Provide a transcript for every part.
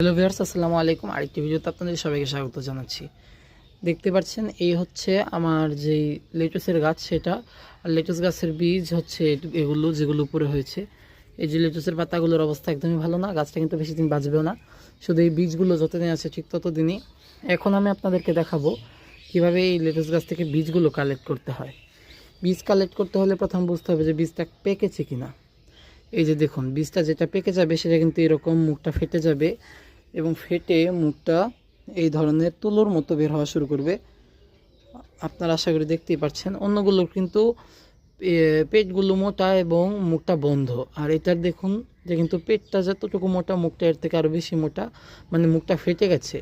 Hello viewers, আসসালামু আলাইকুম। আরেকটি ভিডিওতে আপনাদের সবাইকে স্বাগত জানাচ্ছি। দেখতে পাচ্ছেন এই হচ্ছে আমার যেই লেটুসের গাছ, সেটা আর লেটুস গাছের বীজ হচ্ছে এগুলো যেগুলো উপরে হয়েছে। এই যে লেটুসের পাতাগুলোর অবস্থা একদমই ভালো না, গাছটা কিন্তু বেশি দিন বাঁচবেও না। শুধু এই বীজগুলো যতদিন আছে ঠিক ততদিনই। এখন আমি আপনাদেরকে দেখাবো কিভাবে এই লেটুস গাছ থেকে বীজগুলো কালেক্ট করতে হয়। বীজ কালেক্ট করতে হলে প্রথম বুঝতে হবে যে বীজটা পেকেছে কিনা। এই যে দেখুন, বীজটা যেটা পেকে যাবে সেটা কিন্তু এরকম মুখটা ফেটে যাবে এবং ফেটে মুখটা এই ধরনের তুলোর মতো বের হওয়া শুরু করবে। আপনারা আশা করি দেখতেই পাচ্ছেন। অন্যগুলোর কিন্তু পেটগুলো মোটা এবং মুখটা বন্ধ। আর এটার দেখুন যে কিন্তু পেটটা যতটুকু মোটা, মুখটা এর থেকে আরও বেশি মোটা, মানে মুখটা ফেটে গেছে।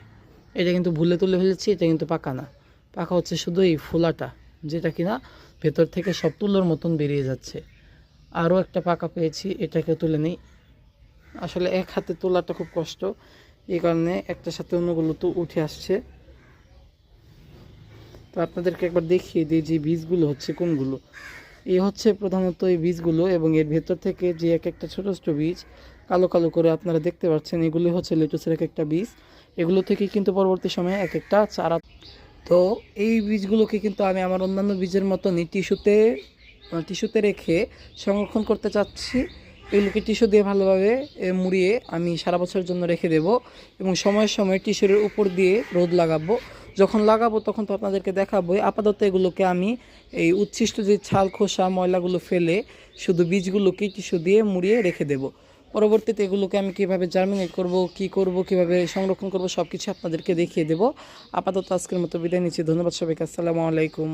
এটা কিন্তু ভুলে তুলে ফেলেছি, এটা কিন্তু পাকা না। পাকা হচ্ছে শুধু এই ফোলাটা, যেটা কিনা ভেতর থেকে সব তুলোর মতন বেরিয়ে যাচ্ছে। আরও একটা পাকা পেয়েছি, এটাকে তুলে নিই। আসলে এক হাতে তোলাটা খুব কষ্ট, এই কারণে একটার সাথে অন্যগুলো তো উঠে আসছে। তো আপনাদেরকে একবার দেখিয়ে দিই যে বীজগুলো হচ্ছে কোনগুলো। এই হচ্ছে প্রধানত এই বীজগুলো, এবং এর ভেতর থেকে যে এক একটা ছোটো ছোটো বীজ কালো কালো করে আপনারা দেখতে পাচ্ছেন, এগুলো হচ্ছে লেটুসের এক একটা বীজ। এগুলো থেকে কিন্তু পরবর্তী সময়ে এক একটা চারা। তো এই বীজগুলোকে কিন্তু আমি আমার অন্যান্য বীজের মতনই টিস্যুতে রেখে সংরক্ষণ করতে চাচ্ছি। এগুলোকে টিস্যু দিয়ে ভালোভাবে মুড়িয়ে আমি সারা বছরের জন্য রেখে দেব, এবং সময়ের সময় টিস্যুর উপর দিয়ে রোদ লাগাবো। যখন লাগাবো তখন তো আপনাদেরকে দেখাবো। আপাতত এগুলোকে আমি এই উচ্ছিষ্ট যে ছাল খোসা ময়লাগুলো ফেলে শুধু বীজগুলোকে টিস্যু দিয়ে মুড়িয়ে রেখে দেব। পরবর্তীতে এগুলোকে আমি কীভাবে জার্মিনেট করব, কীভাবে সংরক্ষণ করব, সব কিছু আপনাদেরকে দেখিয়ে দেব। আপাতত আজকের মতো বিদায় নিচ্ছি। ধন্যবাদ সবাইকে। আসসালামু আলাইকুম।